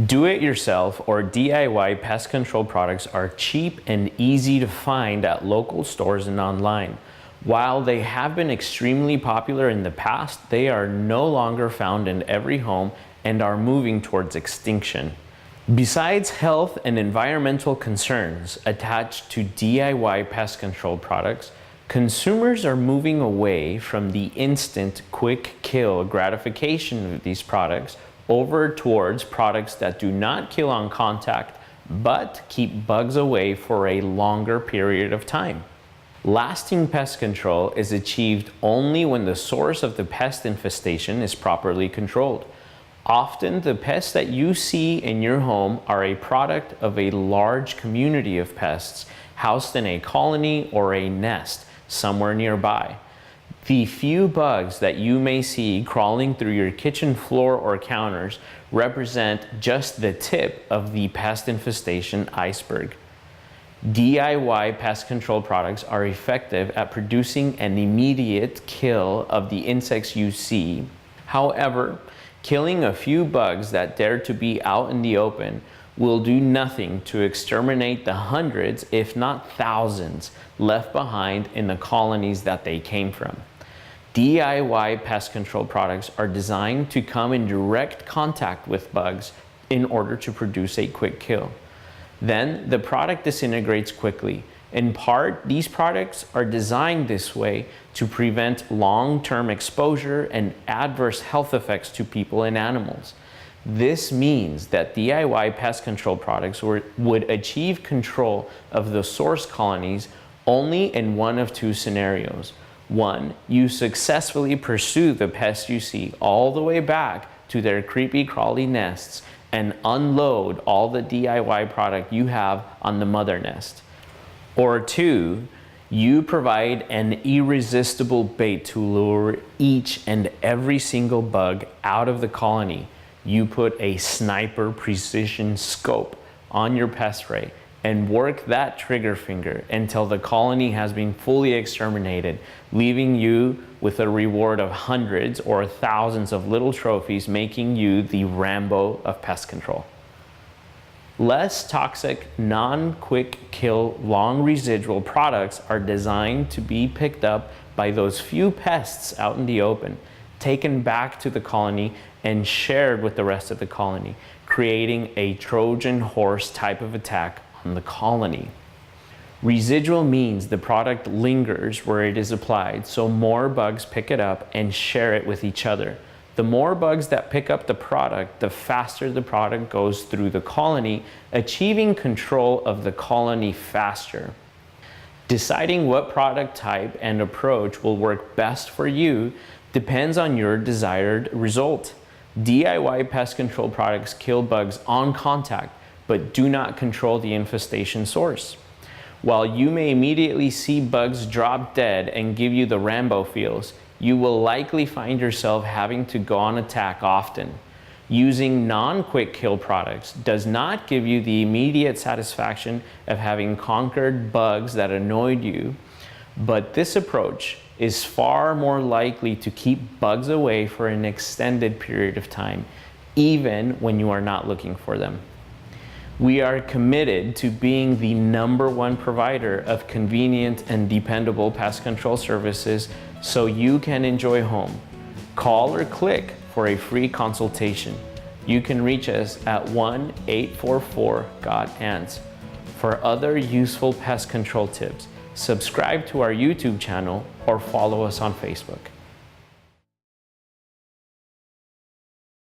Do-it-yourself or DIY pest control products are cheap and easy to find at local stores and online. While they have been extremely popular in the past, they are no longer found in every home and are moving towards extinction. Besides health and environmental concerns attached to DIY pest control products, consumers are moving away from the instant, quick kill gratification of these products over towards products that do not kill on contact, but keep bugs away for a longer period of time. Lasting pest control is achieved only when the source of the pest infestation is properly controlled. Often, the pests that you see in your home are a product of a large community of pests housed in a colony or a nest somewhere nearby. The few bugs that you may see crawling through your kitchen floor or counters represent just the tip of the pest infestation iceberg. DIY pest control products are effective at producing an immediate kill of the insects you see. However, killing a few bugs that dare to be out in the open will do nothing to exterminate the hundreds, if not thousands, left behind in the colonies that they came from. DIY pest control products are designed to come in direct contact with bugs in order to produce a quick kill. Then the product disintegrates quickly. In part, these products are designed this way to prevent long-term exposure and adverse health effects to people and animals. This means that DIY pest control products would achieve control of the source colonies only in one of two scenarios. One, you successfully pursue the pests you see all the way back to their creepy crawly nests and unload all the DIY product you have on the mother nest. Or two, you provide an irresistible bait to lure each and every single bug out of the colony. You put a sniper precision scope on your pest ray and work that trigger finger until the colony has been fully exterminated, leaving you with a reward of hundreds or thousands of little trophies, making you the Rambo of pest control. Less toxic, non-quick kill, long residual products are designed to be picked up by those few pests out in the open, taken back to the colony and shared with the rest of the colony, creating a Trojan horse type of attack on the colony. Residual means the product lingers where it is applied, so more bugs pick it up and share it with each other. The more bugs that pick up the product, the faster the product goes through the colony, achieving control of the colony faster. Deciding what product type and approach will work best for you depends on your desired result. DIY pest control products kill bugs on contact, but do not control the infestation source. While you may immediately see bugs drop dead and give you the Rambo feels, you will likely find yourself having to go on attack often. Using non-quick kill products does not give you the immediate satisfaction of having conquered bugs that annoyed you, but this approach is far more likely to keep bugs away for an extended period of time, even when you are not looking for them. We are committed to being the #1 provider of convenient and dependable pest control services so you can enjoy home. Call or click for a free consultation. You can reach us at 1-844-GOT-ANTS. For other useful pest control tips, subscribe to our YouTube channel or follow us on Facebook.